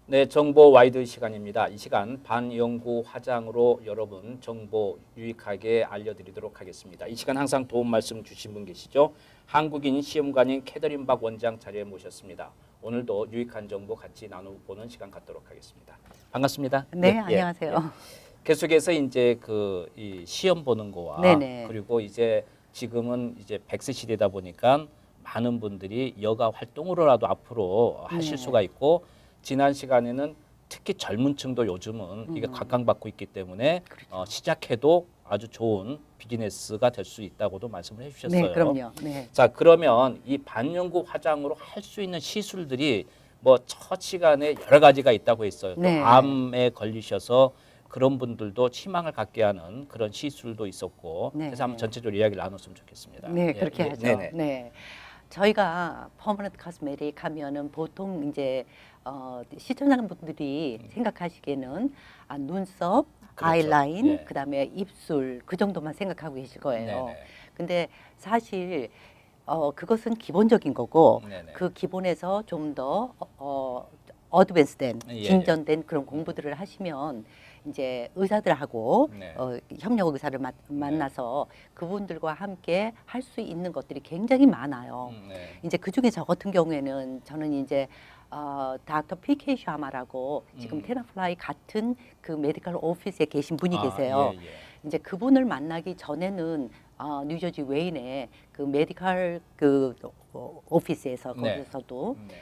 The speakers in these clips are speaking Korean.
네, 정보 와이드 시간입니다. 이 시간 반영구 화장으로 여러분 정보 유익하게 알려드리도록 하겠습니다. 이 시간 항상 도움 말씀 주신 분 계시죠? 한국인 시험관인 캐더린 박 원장 자리에 모셨습니다. 오늘도 유익한 정보 같이 나눠보는 시간 갖도록 하겠습니다. 반갑습니다. 네, 안녕하세요. 계속해서 이제 이 시험 보는 거와 네네. 그리고 이제 지금은 이제 100세 시대다 보니까 많은 분들이 여가 활동으로라도 앞으로 하실 수가 있고 지난 시간에는 특히 젊은 층도 요즘은 이게 각광받고 있기 때문에 그렇죠. 시작해도 아주 좋은 비즈니스가 될 수 있다고도 말씀을 해주셨어요. 네, 그럼요. 네. 자, 그러면 이 반영구 화장으로 할 수 있는 시술들이 뭐 첫 시간에 여러 가지가 있다고 했어요. 또 네. 암에 걸리셔서 그런 분들도 희망을 갖게 하는 그런 시술도 있었고 네. 그래서 한번 전체적으로 이야기를 나눴으면 좋겠습니다. 네, 그렇게 하죠. 네네. 네. 저희가 퍼머넌트 코스메틱 하면은 보통 이제 시청자분들이 생각하시기에는 눈썹, 그렇죠. 아이라인, 예. 그다음에 입술 그 정도만 생각하고 계실 거예요. 네네. 근데 사실 그것은 기본적인 거고 네네. 그 기본에서 좀 더 어드밴스된 예, 진전된 그런 공부들을 하시면 이제 의사들하고 네. 협력 의사를 만나서 그분들과 함께 할 수 있는 것들이 굉장히 많아요. 네. 이제 그 중에 저 같은 경우에는 저는 이제 닥터 PK 샤마라고 지금 테나플라이 같은 그 메디컬 오피스에 계신 분이 계세요. 예, 예. 이제 그분을 만나기 전에는 뉴저지 웨인에 그 메디컬 그 오피스에서 네. 거기서도 네.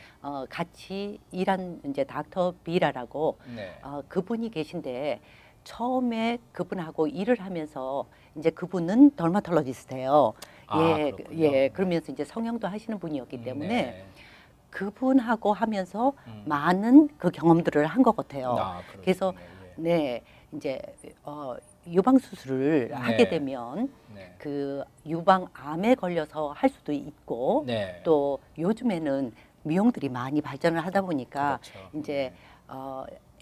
같이 일한 이제 닥터 비라라고 네. 그분이 계신데 처음에 그분하고 일을 하면서 이제 그분은 더마톨로지스트예요. 그렇군요. 예. 그러면서 이제 성형도 하시는 분이었기 때문에 네. 그분하고 하면서 많은 그 경험들을 한 것 같아요. 그렇군요. 그래서 예. 네, 이제 유방 수술을 네. 하게 되면 네. 그 유방암에 걸려서 할 수도 있고 네. 또 요즘에는 미용들이 많이 발전을 하다 보니까 그렇죠. 이제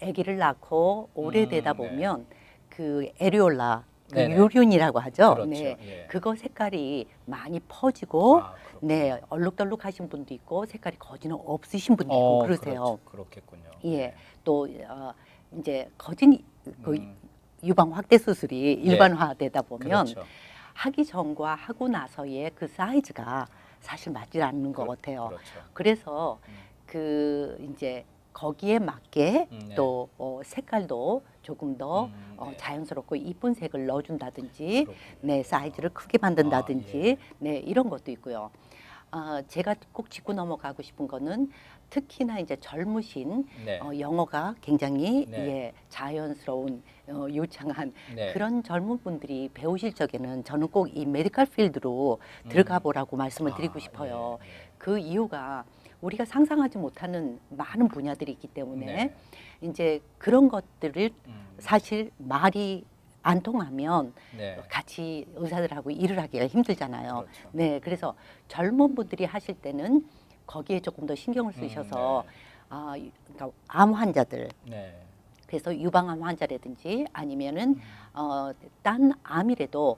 아기를 낳고 오래되다 네. 보면 그 에리올라 그 네네. 유륜이라고 하죠. 그렇죠. 네, 예. 그거 색깔이 많이 퍼지고 그렇군요. 네, 얼룩덜룩하신 분도 있고 색깔이 거진 없으신 분도 있고 그러세요. 그렇죠. 그렇겠군요. 예, 또 이제 거진 그 음. 유방 확대 수술이 일반화되다 보면 그렇죠. 하기 전과 하고 나서의 그 사이즈가 사실 맞지 않는 것 같아요. 그렇죠. 그래서 그 이제 거기에 맞게 네. 또 색깔도 조금 더 네. 자연스럽고 이쁜 색을 넣어준다든지, 그렇군요. 네, 사이즈를 크게 만든다든지, 예. 네, 이런 것도 있고요. 제가 꼭 짚고 넘어가고 싶은 거는 특히나 이제 젊으신 네. 영어가 굉장히 네. 예, 자연스러운 유창한 네. 그런 젊은 분들이 배우실 적에는 저는 꼭 이 메디컬 필드로 들어가 보라고 말씀을 드리고 싶어요. 예. 그 이유가 우리가 상상하지 못하는 많은 분야들이 있기 때문에 네. 이제 그런 것들을 사실 말이 안 통하면 네. 같이 의사들하고 일을 하기가 힘들잖아요. 그렇죠. 네, 그래서 젊은 분들이 하실 때는 거기에 조금 더 신경을 쓰셔서 그러니까 암 환자들, 네. 그래서 유방암 환자라든지 아니면은 딴 암이라도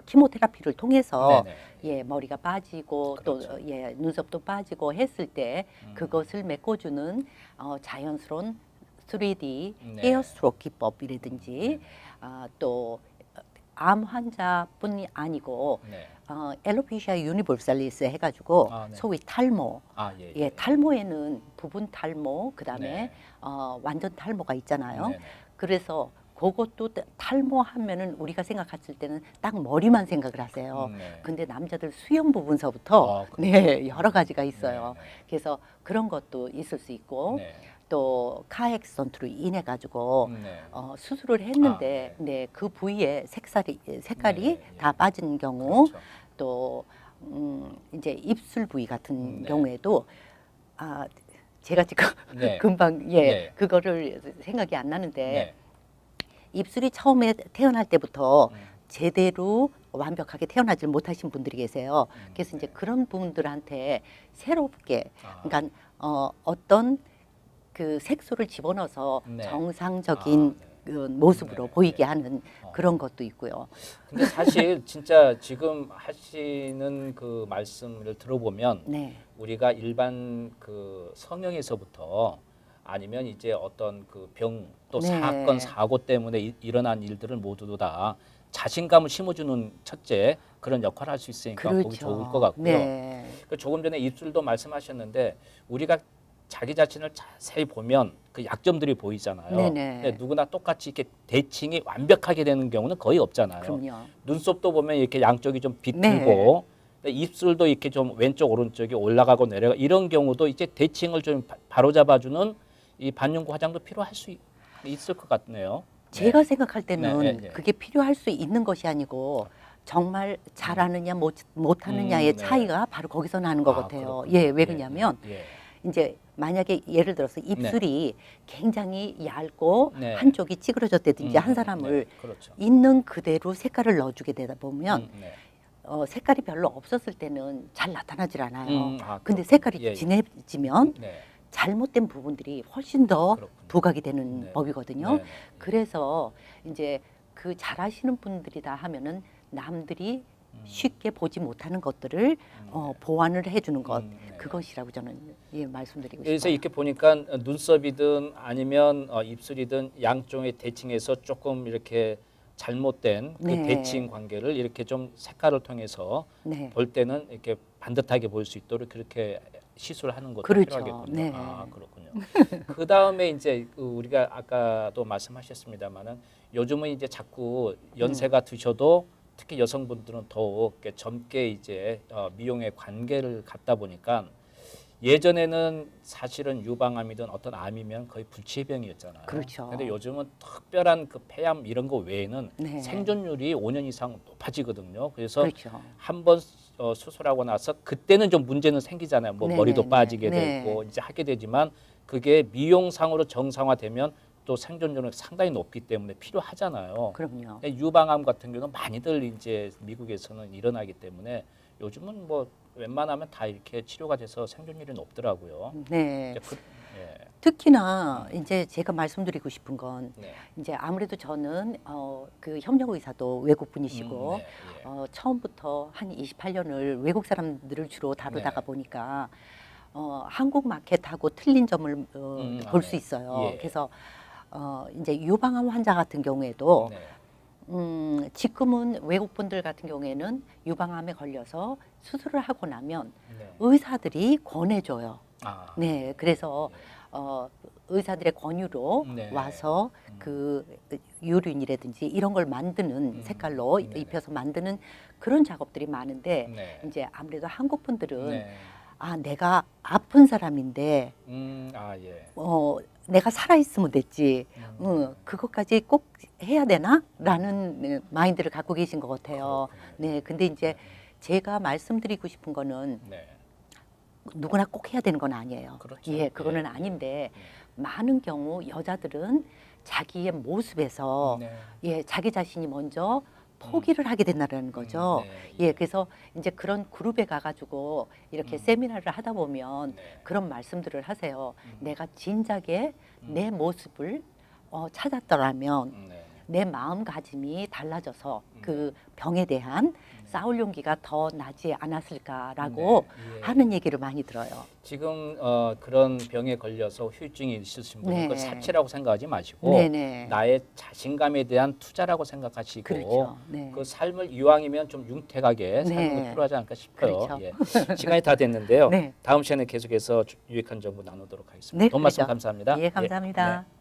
키모테라피를 통해서 네네. 예, 머리가 빠지고 그렇죠. 또 예, 눈썹도 빠지고 했을 때 그것을 메꿔주는 자연스러운 3D 네. 헤어 스트로크 기법이라든지 또 암 환자뿐이 아니고 네. 엘로피시아 유니버살리스 해가지고 네. 소위 탈모, 예. 예, 탈모에는 부분 탈모, 그다음에 네. 완전 탈모가 있잖아요. 네네. 그래서 그것도 탈모하면은 우리가 생각했을 때는 딱 머리만 생각을 하세요. 네. 근데 남자들 수염 부분서부터 그렇죠. 네, 여러 가지가 있어요. 네. 그래서 그런 것도 있을 수 있고 네. 또 카 액시던트로 인해 가지고 네. 수술을 했는데 네. 네, 그 부위에 색깔이 네, 예. 다 빠진 경우 그렇죠. 또 이제 입술 부위 같은 네. 경우에도 제가 지금 네. 금방 네. 그거를 생각이 안 나는데 네. 입술이 처음에 태어날 때부터 제대로 완벽하게 태어나질 못하신 분들이 계세요. 그래서 이제 그런 분들한테 새롭게 그러니까 어떤 그 색소를 집어넣어서 네. 정상적인 그 모습으로 네. 보이게 하는 그런 것도 있고요. 근데 사실 진짜 지금 하시는 그 말씀을 들어보면 네. 우리가 일반 그 성형에서부터 아니면 이제 어떤 그 병 또 네. 사건 사고 때문에 일어난 일들을 모두 다 자신감을 심어주는 첫째 그런 역할을 할 수 있으니까 그렇죠. 보기 좋을 것 같고요. 네. 그 조금 전에 입술도 말씀하셨는데 우리가 자기 자신을 자세히 보면 그 약점들이 보이잖아요. 네네. 근데 누구나 똑같이 이렇게 대칭이 완벽하게 되는 경우는 거의 없잖아요. 그럼요. 눈썹도 보면 이렇게 양쪽이 좀 비틀고 근데 입술도 이렇게 좀 왼쪽 오른쪽이 올라가고 내려가 이런 경우도 이제 대칭을 좀 바로잡아주는 이 반영구 화장도 필요할 수 있을 것 같네요. 제가 생각할 때는 네, 네, 네. 그게 필요할 수 있는 것이 아니고 정말 잘하느냐 못하느냐의 네. 차이가 바로 거기서 나는 것 같아요. 그렇군요. 예, 왜 그러냐면 예. 이제 만약에 예를 들어서 입술이 굉장히 얇고 네. 한쪽이 찌그러졌다든지 한 사람을 네, 그렇죠. 있는 그대로 색깔을 넣어주게 되다 보면 네. 색깔이 별로 없었을 때는 잘 나타나질 않아요. 아, 근데 색깔이 예, 예. 진해지면 네. 잘못된 부분들이 훨씬 더 그렇군요. 부각이 되는 네. 법이거든요. 네. 그래서 이제 그 잘하시는 분들이다 하면은 남들이 쉽게 보지 못하는 것들을 보완을 해주는 것 네. 그것이라고 저는 말씀드리고 그래서 싶어요. 이렇게 보니까 눈썹이든 아니면 입술이든 양쪽의 대칭에서 조금 이렇게 잘못된 그 네. 대칭 관계를 이렇게 좀 색깔을 통해서 네, 볼 때는 이렇게 반듯하게 보일 수 있도록 그렇게 시술을 하는 것도 그렇죠. 필요하겠군요. 네. 아, 그렇군요. 그 다음에 이제 그 우리가 아까도 말씀하셨습니다만은 요즘은 이제 자꾸 연세가 드셔도 특히 여성분들은 더욱 이렇게 젊게 이제 미용에 관계를 갖다 보니까 예전에는 사실은 유방암이든 어떤 암이면 거의 불치병이었잖아요. 그렇죠. 근데 요즘은 특별한 그 폐암 이런 거 외에는 네. 생존율이 5년 이상 높아지거든요. 그래서 그렇죠. 한번 수술하고 나서 그때는 좀 문제는 생기잖아요. 뭐 네, 머리도 네, 빠지게 네. 되고 이제 하게 되지만 그게 미용상으로 정상화되면 또 생존율은 상당히 높기 때문에 필요하잖아요. 그럼요. 근데 유방암 같은 경우는 많이들 이제 미국에서는 일어나기 때문에 요즘은 뭐 웬만하면 다 이렇게 치료가 돼서 생존율이 높더라고요. 네. 이제 예. 특히나 이제 제가 말씀드리고 싶은 건 네. 이제 아무래도 저는 그 협력 의사도 외국 분이시고 네, 예. 처음부터 한 28년을 외국 사람들을 주로 다루다가 네. 보니까 한국 마켓하고 틀린 점을 볼 수 네. 있어요. 예. 그래서 이제 유방암 환자 같은 경우에도 네. 지금은 외국 분들 같은 경우에는 유방암에 걸려서 수술을 하고 나면 네. 의사들이 권해줘요. 아. 네, 그래서 의사들의 권유로 네. 와서 그 유륜이라든지 이런 걸 만드는 색깔로 네네. 입혀서 만드는 그런 작업들이 많은데 네. 이제 아무래도 한국 분들은 네. 아 내가 아픈 사람인데 아 예. 내가 살아 있으면 됐지. 그것까지 꼭 해야 되나?라는 마인드를 갖고 계신 것 같아요. 그렇군요. 네, 근데 이제 제가 말씀드리고 싶은 거는 네. 누구나 꼭 해야 되는 건 아니에요. 그렇죠. 예, 그거는 예, 아닌데 많은 경우 여자들은 자기의 모습에서 네. 예, 자기 자신이 먼저 포기를 하게 된다는 거죠. 네, 예, 그래서 이제 그런 그룹에 가가지고 이렇게 세미나를 하다 보면 네. 그런 말씀들을 하세요. 내가 진작에 내 모습을 찾았더라면 네. 내 마음가짐이 달라져서 그 병에 대한 싸울 용기가 더 나지 않았을까라고 네, 예. 하는 얘기를 많이 들어요. 지금 그런 병에 걸려서 후유증이 있으신 분은 네. 그 사치라고 생각하지 마시고 네네. 나의 자신감에 대한 투자라고 생각하시고 그렇죠. 네. 그 삶을 이왕이면 좀 윤택하게 사는 게 네. 필요하지 않을까 싶어요. 그렇죠. 예. 시간이 다 됐는데요. 네. 다음 시간에 계속해서 유익한 정보 나누도록 하겠습니다. 네, 돈 말씀 그러죠. 감사합니다. 예, 감사합니다. 네.